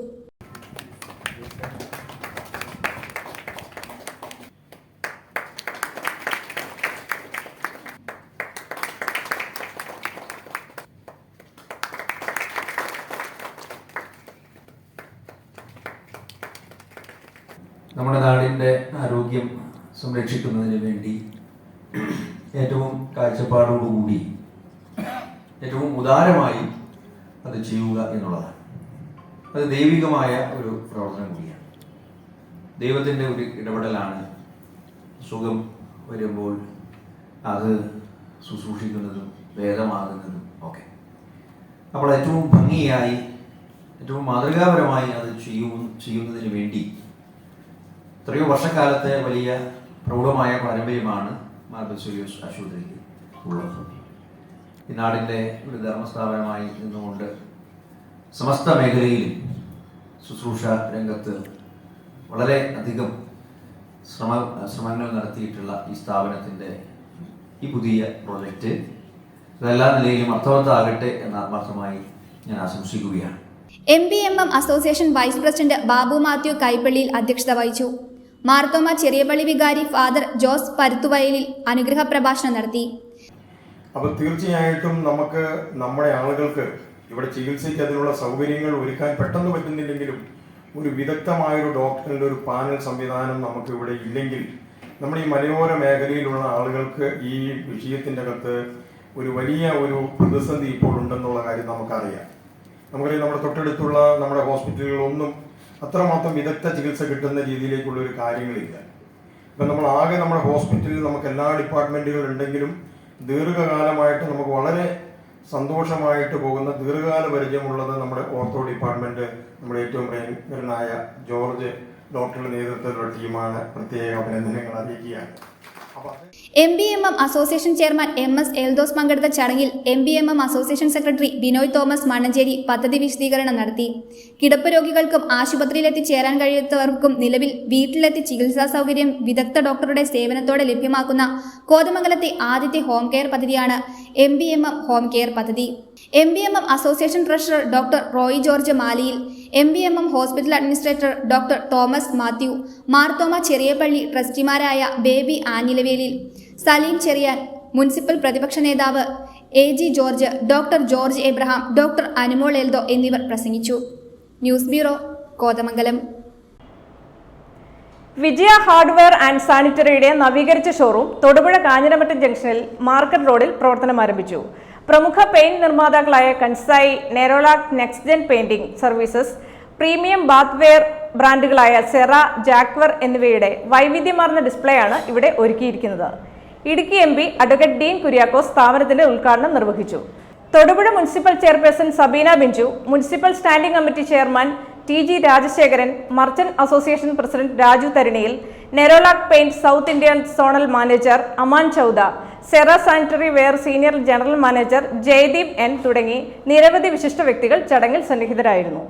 നമ്മുടെ നാടിൻ്റെ ആരോഗ്യം സംരക്ഷിക്കുന്നതിന് വേണ്ടി ഏറ്റവും കാഴ്ചപ്പാടോടുകൂടി ഏറ്റവും ഉദാരമായി അത് ചെയ്യുക എന്നുള്ളതാണ്. അത് ദൈവികമായ ഒരു പ്രവർത്തനം കൂടിയാണ്. ദൈവത്തിൻ്റെ ഒരു ഇടപെടലാണ് സുഖം വരുമ്പോൾ അത് ശുശ്രൂഷിക്കുന്നതും ഭേദമാകുന്നതും ഒക്കെ. അപ്പോൾ ഏറ്റവും ഭംഗിയായി ഏറ്റവും മാതൃകാപരമായി അത് ചെയ്യുന്നതിന് വേണ്ടി എത്രയോ വർഷക്കാലത്തെ വലിയ പ്രൗഢമായ പാരമ്പര്യമാണ് മാർ ബസേലിയോസ് ആശുപത്രിക്ക് ഉള്ളത്. ഈ നാടിൻ്റെ ഒരു ധർമ്മസ്ഥാപനമായി നിന്നുകൊണ്ട് സമസ്ത മേഖലയിലും ശുശ്രൂഷ രംഗത്ത് വളരെ അധികം ശ്രമങ്ങൾ നടത്തിയിട്ടുള്ള ഈ സ്ഥാപനത്തിൻ്റെ ഈ പുതിയ പ്രോജക്റ്റ് ഇതെല്ലാ നിലയിലും അർത്ഥവത്താകട്ടെ എന്ന് ആത്മാർത്ഥമായി ഞാൻ ആശംസിക്കുകയാണ്. MBMM association vice president Babu Mathew Kaipallil അധ്യക്ഷത വഹിച്ചു. മാർത്തോമ ചെറിയപള്ളി വികാരി ഫാദർ ജോസ് പരുത്തുവയലിൽ അനുഗ്രഹ പ്രഭാഷണം നടത്തി. അപ്പോൾ തീർച്ചയായിട്ടും നമുക്ക് നമ്മുടെ ആളുകൾക്ക് ഇവിടെ ചികിത്സയ്ക്ക് അതിനുള്ള സൗകര്യങ്ങൾ ഒരുക്കാൻ പെട്ടെന്ന് പറ്റുന്നില്ലെങ്കിലും ഒരു വിദഗ്ധമായൊരു ഡോക്ടറിൻ്റെ ഒരു പാനൽ സംവിധാനം നമുക്ക് ഇവിടെ ഇല്ലെങ്കിൽ നമ്മുടെ ഈ മലയോര മേഖലയിലുള്ള ആളുകൾക്ക് ഈ വിഷയത്തിൻ്റെ അകത്ത് ഒരു വലിയ ഒരു പ്രതിസന്ധി ഇപ്പോൾ ഉണ്ടെന്നുള്ള കാര്യം നമുക്കറിയാം. നമുക്കറിയാം നമ്മുടെ തൊട്ടടുത്തുള്ള നമ്മുടെ ഹോസ്പിറ്റലുകളൊന്നും അത്രമാത്രം വിദഗ്ധ ചികിത്സ കിട്ടുന്ന രീതിയിലേക്കുള്ള ഒരു കാര്യങ്ങളില്ല. ഇപ്പം നമ്മൾ ആകെ നമ്മുടെ ഹോസ്പിറ്റലിൽ നമുക്ക് എല്ലാ ഡിപ്പാർട്ട്മെൻറ്റുകൾ ഉണ്ടെങ്കിലും ദീർഘകാലമായിട്ട് നമുക്ക് വളരെ സന്തോഷമായിട്ട് പോകുന്ന ദീർഘകാല പരിചയമുള്ളത് നമ്മുടെ ഓർത്തോ ഡിപ്പാർട്ട്മെൻറ്റ് നമ്മുടെ ഏറ്റവും പ്രിയങ്കരനായ ജോർജ് ഡോക്ടറുടെ നേതൃത്വത്തിലുള്ള ടീമാണ്. പ്രത്യേക അഭിനന്ദനങ്ങൾ അറിയിക്കുകയാണ്. MBMM association chairman MS Eldhose പങ്കെടുത്ത ചടങ്ങിൽ MBMM association secretary Binoy Thomas Mannancheri പദ്ധതി വിശദീകരണം നടത്തി. കിടപ്പ് രോഗികൾക്കും ആശുപത്രിയിലെത്തി ചേരാൻ കഴിയാത്തവർക്കും നിലവിൽ വീട്ടിലെത്തി ചികിത്സാ സൗകര്യം വിദഗ്ധ ഡോക്ടറുടെ സേവനത്തോടെ ലഭ്യമാക്കുന്ന കോതമംഗലത്തെ ആദ്യത്തെ ഹോം കെയർ പദ്ധതിയാണ് MBMM ഹോം കെയർ പദ്ധതി. MBMM association treasurer doctor Roy George Maliyil, MBMM hospital administrator doctor Thomas Mathew, Marthoma Cheriyapally ട്രസ്റ്റിമാരായ ബേബി ആഞ്ഞിലവേലിൽ, സലീം ചെറിയാൻ, മുനിസിപ്പൽ പ്രതിപക്ഷ നേതാവ് AG George, doctor George Abraham, doctor Anumol Eldho എന്നിവർ പ്രസംഗിച്ചു. News bureau, Kothamangalam. Vijaya hardware and സാനിറ്ററിയുടെ നവീകരിച്ച ഷോറൂം തൊടുപുഴ കാഞ്ഞിരമറ്റം ജംഗ്ഷനിൽ മാർക്കറ്റ് റോഡിൽ പ്രവർത്തനം ആരംഭിച്ചു. പ്രമുഖ പെയിന്റ് നിർമ്മാതാക്കളായ Kansai, Nerolac, next gen painting services, premium bathware ബ്രാൻഡുകളായ സെറ, ജാക്വർ എന്നിവയുടെ വൈവിധ്യമാർന്ന ഡിസ്പ്ലേയാണ് ഇവിടെ ഒരുക്കിയിരിക്കുന്നത്. Idukki MP advocate Dean Kuriakose സ്ഥാപനത്തിന്റെ ഉദ്ഘാടനം നിർവഹിച്ചു. Thodupuzha municipal chairperson Sabeena Binchu, municipal standing committee chairman TG Rajasekharan, merchant association president Raju Tharaniyil, Nerolac paint south Indian zonal manager Aman Chowda, Cera sanitary ware senior general manager Jayadeep N തുടങ്ങി നിരവധി വിശിഷ്ട വ്യക്തികൾ ചടങ്ങിൽ സന്നിഹിതരായിരുന്നു.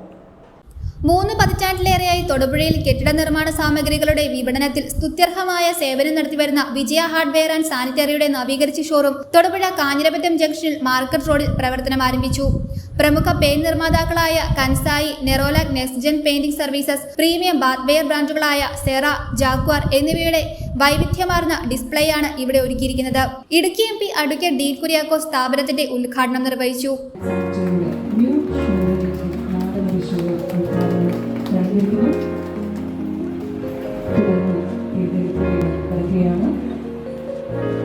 3 പതിറ്റാണ്ടിലേറെയായി തൊടുപുഴയിൽ കെട്ടിട നിർമ്മാണ സാമഗ്രികളുടെ വിപണനത്തിൽ സ്തുത്യർഹമായ സേവനം നടത്തിവരുന്ന വിജയ ഹാർഡ്വെയർ ആൻഡ് സാനിറ്ററിയുടെ നവീകരിച്ച ഷോറൂം തൊടുപുഴ കാഞ്ഞിരമറ്റം ജംഗ്ഷനിൽ മാർക്കറ്റ് റോഡിൽ പ്രവർത്തനം ആരംഭിച്ചു. പ്രമുഖ പെയിന്റ് നിർമ്മാതാക്കളായ Kansai, Nerolac, next gen painting services, premium bathware ബ്രാൻഡുകളായ സെറ, ജാക്വാർ എന്നിവയുടെ വൈവിധ്യമാർന്ന ഡിസ്പ്ലേയാണ് ഇവിടെ ഒരുക്കിയിരിക്കുന്നത്. Idukki MP advocate Dean Kuriakose സ്ഥാപനത്തിന്റെ ഉദ്ഘാടനം നിർവഹിച്ചു.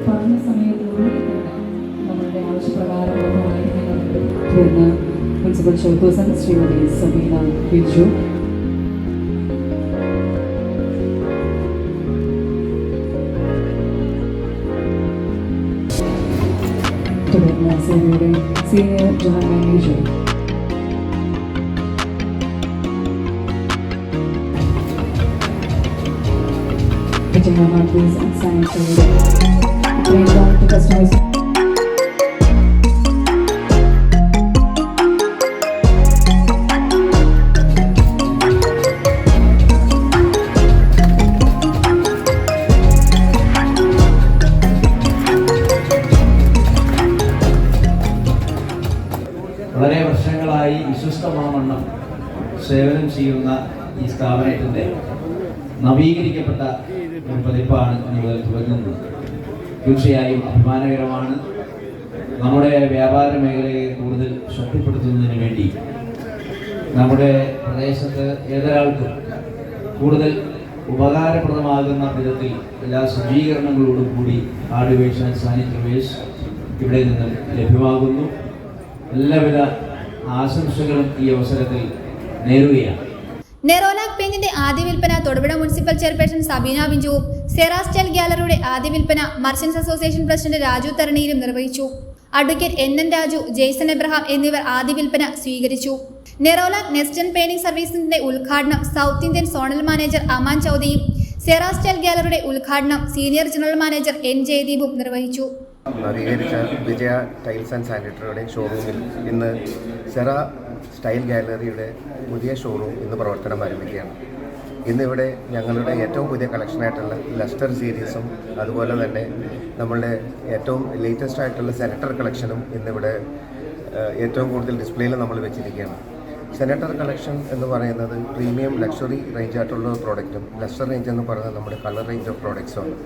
പറഞ്ഞ സമയത്തിനുള്ളിൽ തന്നെ നമ്മളുടെ ആവശ്യപ്രകാരം മുനിസിപ്പൽ ചെയർപേഴ്സൺ ശ്രീമതി സബീന ബിജു, തുടർന്ന് സേനയുടെ senior general manager Vigilant Hardwares and Sanitary, bring down to customers. വളരെ വർഷങ്ങളായി വിശ്വസ്തമാവണ്ണം സേവനം ചെയ്യുന്ന ഈ സ്ഥാപനത്തിൻ്റെ നവീകരിക്കപ്പെട്ട ഒരു പതിപ്പാണ് മുതൽ തുടങ്ങുന്നത്. തീർച്ചയായും അഭിമാനകരമാണ്. നമ്മുടെ വ്യാപാര മേഖലയെ കൂടുതൽ ശക്തിപ്പെടുത്തുന്നതിന് വേണ്ടി നമ്മുടെ പ്രദേശത്ത് ഏതൊരാൾക്കും കൂടുതൽ ഉപകാരപ്രദമാകുന്ന വിധത്തിൽ എല്ലാ സജ്ജീകരണങ്ങളോടും കൂടി ഹാർഡ്വെയർസ് ആൻഡ് സാനിറ്ററി വെയർസ് ഇവിടെ നിന്ന് ലഭ്യമാകുന്നു. എല്ലാവിധ ആശംസകളും ഈ അവസരത്തിൽ നേരുകയാണ്. നെറോലാക് പെയിന്റിന്റെ ആദ്യ വിൽപ്പന തൊടുപുഴ മുനിസിപ്പൽ ചെയർപേഴ്സൺ സബീന ബിഞ്ചുവും, സെറ സ്റ്റൈൽ ഗാലറിയുടെ ആദ്യ വിൽപ്പന മർച്ചന്റ്സ് അസോസിയേഷൻ പ്രസിഡന്റ് രാജു തരണിയിലും നിർവഹിച്ചു. Advocate NN Raju, Jason Abraham എന്നിവർ ആദ്യ വിൽപ്പന സ്വീകരിച്ചു. നെറോലാക് നെക്സ്റ്റ് ജെൻ പെയിന്റിംഗ് സർവീസിന്റെ ഉദ്ഘാടനം south Indian zonal manager Aman ചൌദയും, സെറ സ്റ്റൈൽ ഗാലറിയുടെ ഉദ്ഘാടനം സീനിയർ ജനറൽ മാനേജർ N ജയദീപും നിർവഹിച്ചു. നവീകരിച്ച വിജയ ടൈൽസ് ആൻഡ് സാനിറ്ററിയുടെ ഷോറൂമിൽ ഇന്ന് സെറ സ്റ്റൈൽ ഗാലറിയുടെ പുതിയ ഷോറൂം ഇന്ന് പ്രവർത്തനം ആരംഭിക്കുകയാണ്. ഇന്നിവിടെ ഞങ്ങളുടെ ഏറ്റവും പുതിയ കളക്ഷനായിട്ടുള്ള ലസ്റ്റർ സീരീസും അതുപോലെ തന്നെ നമ്മളുടെ ഏറ്റവും ലേറ്റസ്റ്റ് ആയിട്ടുള്ള സെനറ്റർ കളക്ഷനും ഇന്നിവിടെ ഏറ്റവും കൂടുതൽ ഡിസ്പ്ലേയിൽ നമ്മൾ വെച്ചിരിക്കുകയാണ്. സെനറ്റർ കളക്ഷൻ എന്ന് പറയുന്നത് പ്രീമിയം ലക്ഷറി റേഞ്ചായിട്ടുള്ള പ്രോഡക്റ്റും ലസ്റ്റർ റേഞ്ച് എന്ന് പറയുന്നത് നമ്മുടെ കളർ റേഞ്ച് ഓഫ് പ്രോഡക്റ്റ്സുമാണ്.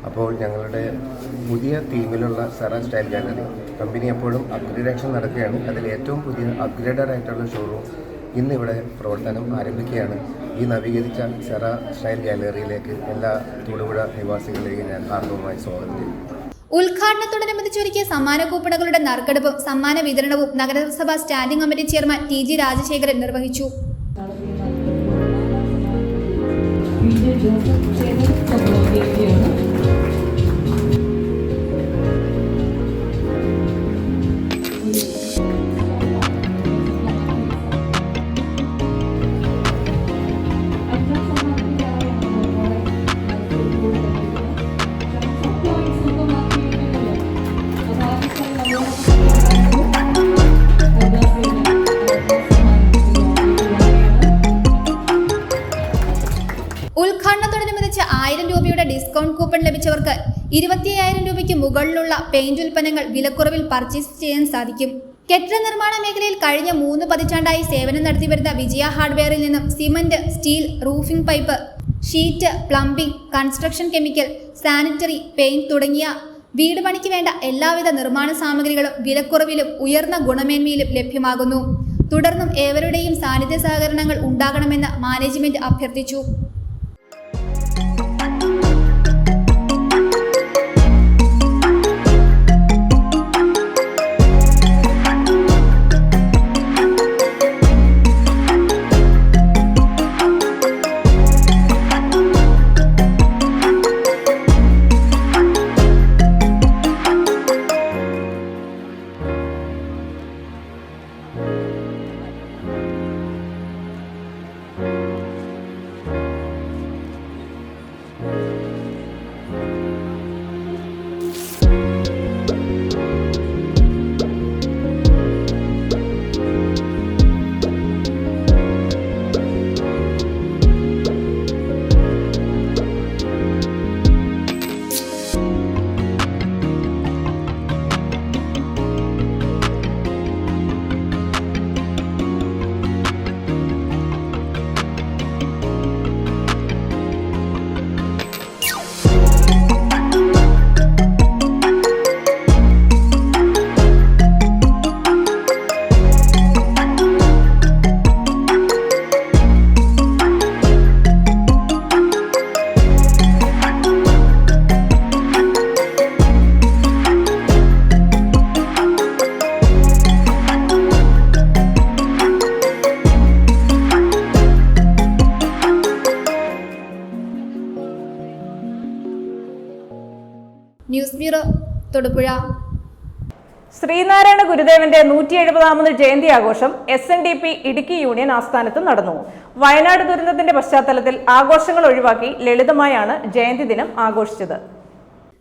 അപ്പോൾ ഞങ്ങളുടെ പുതിയ തീമിലുള്ള സെറ സ്റ്റൈൽ ഗാലറി കമ്പനി എപ്പോഴും അപ്ഗ്രേഡേഷൻ നടക്കുകയാണ്. അതിൽ ഏറ്റവും പുതിയ അപ്ഗ്രേഡഡ് ആയിട്ടുള്ള ഷോറൂം ഇന്നിവിടെ പ്രവർത്തനം ആരംഭിക്കുകയാണ്. ഈ നവീകരിച്ച സെറ സ്റ്റൈൽ ഗാലറിയിലേക്ക് എല്ലാ തൊടുപുഴ നിവാസികളെയും ഞാൻ ഹാർദവമായി സ്വാഗതം ചെയ്യുന്നു. ഉദ്ഘാടനത്തോടനുബന്ധിച്ച് ഒരുക്കിയ സമ്മാന കൂപ്പണുകളുടെ നറുക്കെടുപ്പും സമ്മാന വിതരണവും നഗരസഭാ standing committee chairman TG Rajasekharan നിർവഹിച്ചു. 1000 രൂപയുടെ ഡിസ്കൗണ്ട് കൂപ്പൺ ലഭിച്ചവർക്ക് 25,000 രൂപയ്ക്ക് മുകളിലുള്ള പെയിന്റ് ഉൽപ്പന്നങ്ങൾ വിലക്കുറവിൽ പർച്ചേസ് ചെയ്യാൻ സാധിക്കും. കെട്ടിട നിർമ്മാണ മേഖലയിൽ കഴിഞ്ഞ 3 പതിറ്റാണ്ടായി സേവനം നടത്തിവരുന്ന വിജയ ഹാർഡ്വെയറിൽ നിന്നും cement, steel, roofing pipe, sheet, plumbing, construction chemical, sanitary, paint തുടങ്ങിയ വീട് പണിക്ക് വേണ്ട എല്ലാവിധ നിർമ്മാണ സാമഗ്രികളും വിലക്കുറവിലും ഉയർന്ന ഗുണമേന്മയിലും ലഭ്യമാകുന്നു. തുടർന്നും ഏവരുടെയും സാന്നിധ്യ സഹകരണങ്ങൾ ഉണ്ടാകണമെന്ന് മാനേജ്മെന്റ് അഭ്യർത്ഥിച്ചു. News bureau, Thodupuzha. ശ്രീനാരായണ ഗുരുദേവന്റെ 170ാമത് ജയന്തി ആഘോഷം SNDP ഇടുക്കി യൂണിയൻ ആസ്ഥാനത്ത് നടന്നു. വയനാട് ദുരന്തത്തിന്റെ പശ്ചാത്തലത്തിൽ ആഘോഷങ്ങൾ ഒഴിവാക്കി ലളിതമായാണ് ജയന്തി ദിനം ആഘോഷിച്ചത്.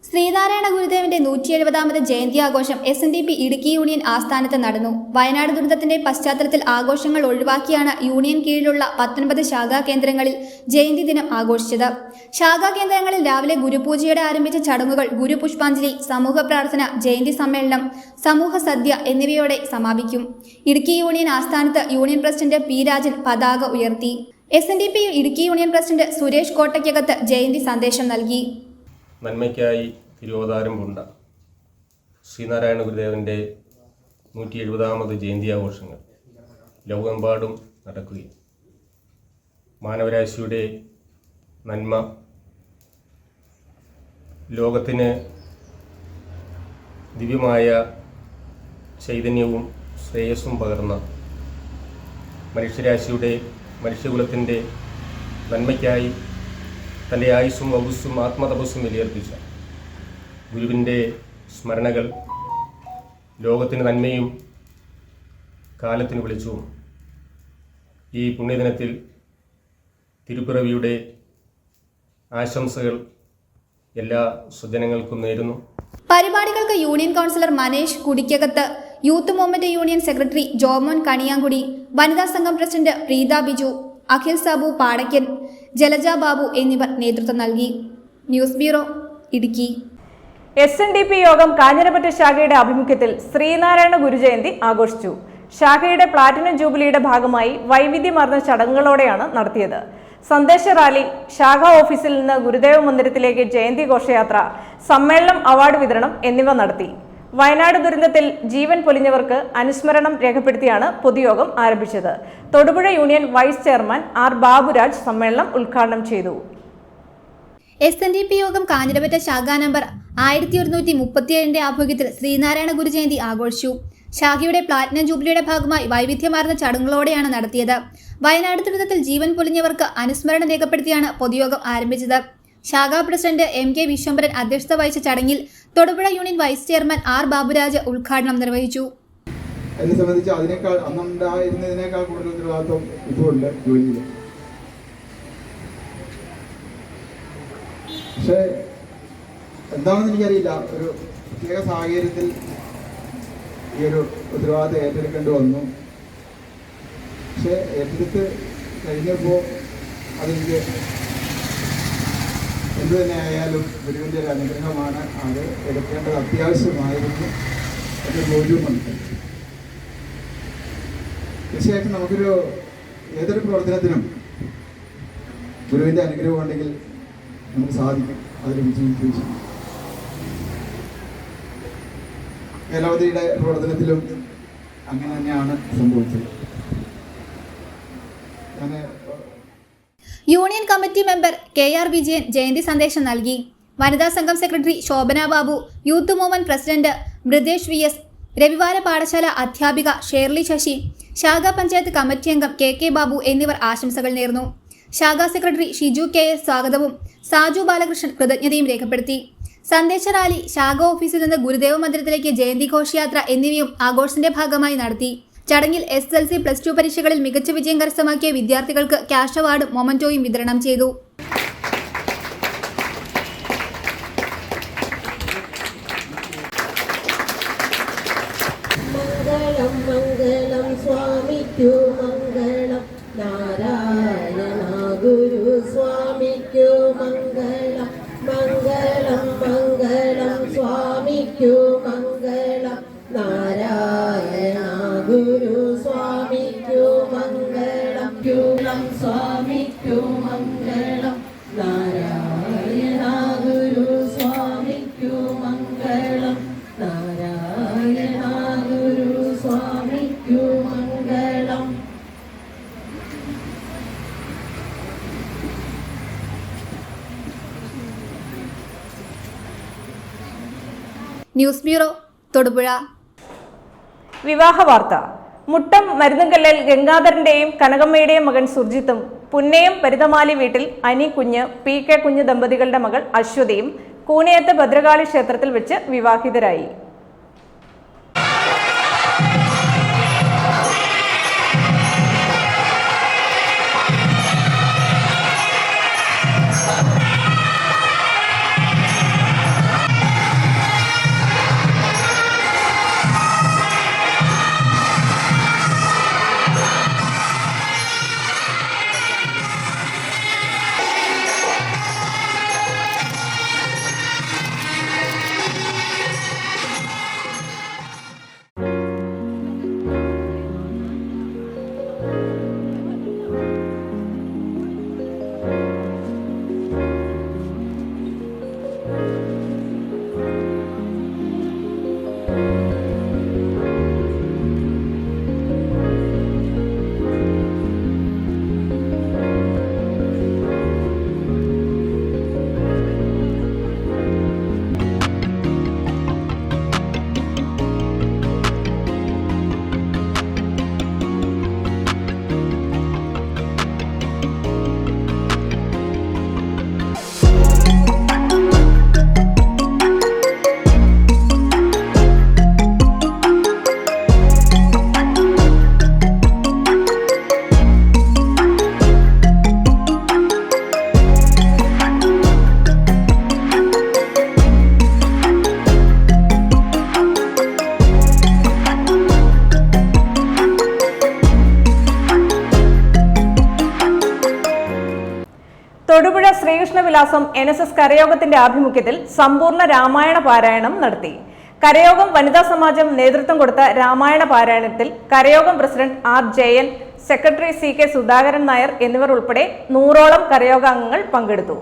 ശ്രീനാരായണ ഗുരുദേവന്റെ 170ാമത് ജയന്തി ആഘോഷം SNDP ഇടുക്കി യൂണിയൻ ആസ്ഥാനത്ത് നടന്നു. വയനാട് ദുരന്തത്തിന്റെ പശ്ചാത്തലത്തിൽ ആഘോഷങ്ങൾ ഒഴിവാക്കിയാണ് യൂണിയൻ കീഴിലുള്ള 19 ശാഖാ കേന്ദ്രങ്ങളിൽ ജയന്തി ദിനം ആഘോഷിച്ചത്. ശാഖാ കേന്ദ്രങ്ങളിൽ രാവിലെ ഗുരുപൂജയോടെ ആരംഭിച്ച ചടങ്ങുകൾ ഗുരുപുഷ്പാഞ്ജലി, സമൂഹ പ്രാർത്ഥന, ജയന്തി സമ്മേളനം, സമൂഹ സദ്യ എന്നിവയോടെ സമാപിക്കും. ഇടുക്കി യൂണിയൻ ആസ്ഥാനത്ത് യൂണിയൻ പ്രസിഡന്റ് P. രാജൻ പതാക ഉയർത്തി. SNDP Idukki union president Suresh Kottakkakath ജയന്തി സന്ദേശം നൽകി. നന്മയ്ക്കായി തിരുവതാരം പൂണ്ട ശ്രീനാരായണ ഗുരുദേവൻ്റെ 170ാമത് ജയന്തി ആഘോഷങ്ങൾ ലോകമെമ്പാടും നടക്കുകയും മാനവരാശിയുടെ നന്മ ലോകത്തിന് ദിവ്യമായ ചൈതന്യവും ശ്രേയസ്സും പകർന്ന മനുഷ്യകുലത്തിൻ്റെ നന്മയ്ക്കായി തൻ്റെ ആയുസ്സും വകുസ്സും ആത്മതപസ്സും ബലിയർപ്പിച്ച ഗുരുവിൻ്റെ സ്മരണകൾ ലോകത്തിന് നന്മയും കാലത്തിന് വെളിച്ചവും ഈ പുണ്യദിനത്തിൽ തിരുപ്പിറവിയുടെ ആശംസകൾ എല്ലാ സ്വജനങ്ങൾക്കും നേരുന്നു. പരിപാടികൾക്ക് union councillor Manesh Kudikkakath, youth movement union secretary Jomon Kaniyankudi, വനിതാ സംഘം പ്രസിഡന്റ് പ്രീത ബിജു, അഖിൽ സാബു പാടയ്ക്കൻ, ജലജ ബാബു എന്നിവർ നേതൃത്വം നൽകി. News bureau, Idukki. SNDP യോഗം കാഞ്ഞിരപ്പറ്റ ശാഖയുടെ ആഭിമുഖ്യത്തിൽ ശ്രീനാരായണ ഗുരുജയന്തി ആഘോഷിച്ചു. ശാഖയുടെ പ്ലാറ്റിനം ജൂബിലിയുടെ ഭാഗമായി വൈവിധ്യമാർന്ന ചടങ്ങുകളോടെയാണ് നടത്തിയത്. സന്ദേശ റാലി, ശാഖാ ഓഫീസിൽ നിന്ന് ഗുരുദേവ മന്ദിരത്തിലേക്ക് ജയന്തി ഘോഷയാത്ര, സമ്മേളനം, അവാർഡ് വിതരണം എന്നിവ നടത്തി. വയനാട് ദുരന്തത്തിൽ ജീവൻ പൊലിഞ്ഞവർക്ക് അനുസ്മരണം രേഖപ്പെടുത്തിയാണ് പൊതുയോഗം ആരംഭിച്ചത്. Thodupuzha union vice chairman R. Baburaj സമ്മേളനം ഉദ്ഘാടനം ചെയ്തു. SNDP യോഗം കാഞ്ഞിരപ്പറ്റ ശാഖാ നമ്പർ 1137 ആഭിമുഖ്യത്തിൽ ശ്രീനാരായണ ഗുരുജയന്തി ആഘോഷിച്ചു. ശാഖയുടെ പ്ലാറ്റിനം ജൂബിലിയുടെ ഭാഗമായി വൈവിധ്യമാർന്ന ചടങ്ങുകളോടെയാണ് നടത്തിയത്. വയനാട് ദുരന്തത്തിൽ ജീവൻ പൊലിഞ്ഞവർക്ക് അനുസ്മരണം രേഖപ്പെടുത്തിയാണ് പൊതുയോഗം ആരംഭിച്ചത്. ശാഖാ പ്രസിഡന്റ് MK വിശ്വംഭരൻ അധ്യക്ഷത വഹിച്ച ചടങ്ങിൽ Thodupuzha union vice chairman R. Baburaj ഉദ്ഘാടനം നിർവഹിച്ചു. എന്നെ സംബന്ധിച്ച് അന്നുണ്ടായിരുന്നതിനേക്കാൾ കൂടുതൽ ഉത്തരവാദിത്വം ഇതുകൊണ്ട് ജോലിയിൽ. പക്ഷേ എന്താണെന്ന് എനിക്കറിയില്ല, ഒരു പ്രത്യേക സാഹചര്യത്തിൽ ഈ ഒരു ഉത്തരവാദിത്വം ഏറ്റെടുക്കേണ്ടി വന്നു. പക്ഷേ ഏറ്റെടുത്ത് കഴിഞ്ഞപ്പോൾ അതെനിക്ക് എന്ത് തന്നെ ആയാലും ഗുരുവിൻ്റെ ഒരു അനുഗ്രഹമാണ്, അത് എടുക്കേണ്ടത് അത്യാവശ്യമായിരുന്നു എന്ന് ബോധ്യമുണ്ട്. തീർച്ചയായിട്ടും ഏതൊരു പ്രവർത്തനത്തിനും ഗുരുവിൻ്റെ അനുഗ്രഹം ഉണ്ടെങ്കിൽ നമുക്ക് സാധിക്കും, അതിൽ വിജയിച്ചു. വേലാവതിയുടെ പ്രവർത്തനത്തിലും അങ്ങനെ തന്നെയാണ് സംഭവിച്ചത്. Union committee member KR Vijayan Jayanti സന്ദേശം നൽകി. വനിതാ സംഘം secretary Shobhana Babu, youth movement president Mridesh VS, രവിവാര പാഠശാല അധ്യാപിക ഷേർലി ശശി, ശാഖാ പഞ്ചായത്ത് കമ്മിറ്റി അംഗം KK ബാബു എന്നിവർ ആശംസകൾ നേർന്നു. ശാഖാ സെക്രട്ടറി ഷിജു KS സ്വാഗതവും സാജു ബാലകൃഷ്ണൻ കൃതജ്ഞതയും രേഖപ്പെടുത്തി. സന്ദേശ റാലി, ശാഖ ഓഫീസിൽ നിന്ന് ഗുരുദേവ മന്ദിരത്തിലേക്ക് ജയന്തി ഘോഷയാത്ര എന്നിവയും ആഘോഷത്തിന്റെ ഭാഗമായി നടത്തി. ചടങ്ങിൽ SSLC+2 പരീക്ഷകളിൽ മികച്ച വിജയം കരസ്ഥമാക്കിയ വിദ്യാർത്ഥികൾക്ക് ക്യാഷ് അവാർഡും മൊമന്റോയും വിതരണം ചെയ്തു. മംഗളം മംഗളം സ്വാമിക്കു മംഗളം, നാരായണ ഗുരു സ്വാമിക്കു മംഗളം. മംഗളം മംഗളം സ്വാമിക്കു മംഗളം, നാരായണ ഗുരു സ്വാമിക്കു മംഗളം. സ്വാമിക്കു മംഗളം, നാരായണ ഗുരു സ്വാമിക്കു മംഗളം. നാരായണ ഗുരു സ്വാമിക്കു മംഗളം. News bureau, Thodupuzha. വിവാഹ വാർത്ത. മുട്ടം മരുന്നുകല്ലിൽ ഗംഗാധരന്റെയും കനകമ്മയുടെയും മകൻ സുർജിത്തും പുന്നയം പരിതമാലി വീട്ടിൽ അനി കുഞ്ഞ് PK കുഞ്ഞ് ദമ്പതികളുടെ മകൾ അശ്വതിയും കൂനയത്ത് ഭദ്രകാളി ക്ഷേത്രത്തിൽ വെച്ച് വിവാഹിതരായി. തൊടുപുഴ ശ്രീകൃഷ്ണവിലാസം NSS കരയോഗത്തിന്റെ ആഭിമുഖ്യത്തിൽ സമ്പൂർണ്ണ രാമായണ പാരായണം നടത്തി. കരയോഗം വനിതാ സമാജം നേതൃത്വം കൊടുത്ത രാമായണ പാരായണത്തിൽ കരയോഗം president R Jayan, secretary CK Sudhakaran Nair എന്നിവർ ഉൾപ്പെടെ 100ഓളം കരയോഗാംഗങ്ങൾ പങ്കെടുത്തു.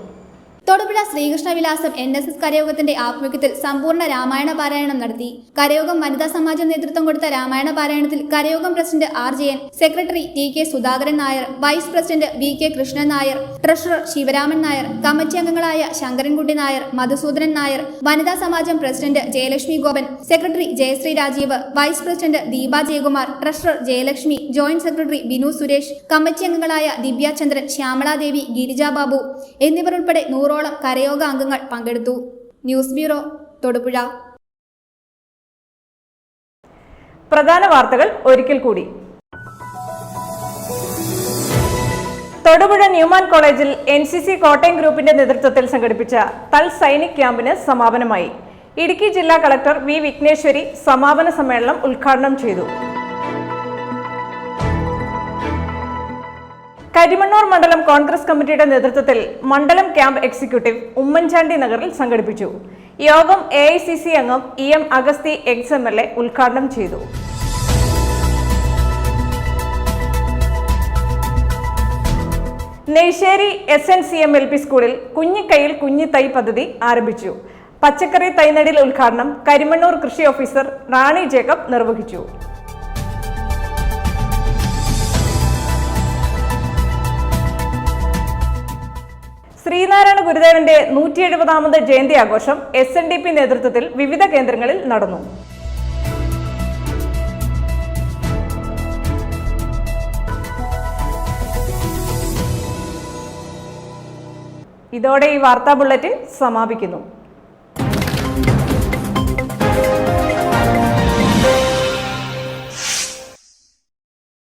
തൊടുപുഴ ശ്രീകൃഷ്ണവിലാസം NSS കരയോഗത്തിന്റെ ആഭിമുഖ്യത്തിൽ സമ്പൂർണ്ണ രാമായണ പാരായണം നടത്തി. കരയോഗം വനിതാ സമാജം നേതൃത്വം കൊടുത്ത രാമായണ പാരായണത്തിൽ കരയോഗം president R Jayan, secretary TK Sudhakaran Nair, vice president VK Krishnan Nair, treasurer Sivaraman Nair, committee അംഗങ്ങളായ ശങ്കരൻകുട്ടി നായർ, മധുസൂദനൻ നായർ, വനിതാ സമാജം president Jayalakshmi Gopan, secretary Jayasree Rajeev, vice president Deepa Jayakumar, treasurer Jayalakshmi, joint secretary Binu Suresh, committee അംഗങ്ങളായ ദിവ്യാചന്ദ്രൻ, ശ്യാമളാദേവി, ഗിരിജ ബാബു എന്നിവർ ഉൾപ്പെടെ 100ഓളം കരയോഗ അംഗങ്ങൾ പങ്കെടുത്തു. News bureau, Thodupuzha. പ്രധാന വാർത്തകൾ ഒരിക്കൽ കൂടി. തൊടുപുഴ ന്യൂമാൻ കോളേജിൽ NCC കോട്ടയം ഗ്രൂപ്പിന്റെ നേതൃത്വത്തിൽ സംഘടിപ്പിച്ച തൽ സൈനിക് ക്യാമ്പിന് സമാപനമായി. ഇടുക്കി ജില്ലാ കളക്ടർ V വിഘ്നേശ്വരി സമാപന സമ്മേളനം ഉദ്ഘാടനം ചെയ്തു. കരിമണ്ണൂർ മണ്ഡലം കോൺഗ്രസ് കമ്മിറ്റിയുടെ നേതൃത്വത്തിൽ മണ്ഡലം ക്യാമ്പ് എക്സിക്യൂട്ടീവ് ഉമ്മൻചാണ്ടി നഗറിൽ സംഘടിപ്പിച്ചു. യോഗം AICC അംഗം EM അഗസ്തി XMLA ഉദ്ഘാടനം ചെയ്തു. നെയ്ശ്ശേരി SNCM LP സ്കൂളിൽ കുഞ്ഞിക്കൈയിൽ കുഞ്ഞി തൈ പദ്ധതി ആരംഭിച്ചു. പച്ചക്കറി തൈനടിൽ ഉദ്ഘാടനം കരിമണ്ണൂർ കൃഷി ഓഫീസർ റാണി ജേക്കബ് നിർവഹിച്ചു. ശ്രീനാരായണ ഗുരുദേവന്റെ 170ാമത് ജയന്തി ആഘോഷം SNDP നേതൃത്വത്തിൽ വിവിധ കേന്ദ്രങ്ങളിൽ നടന്നു. ഇതോടെ ഈ വാർത്താ ബുള്ളറ്റിൻ സമാപിക്കുന്നു.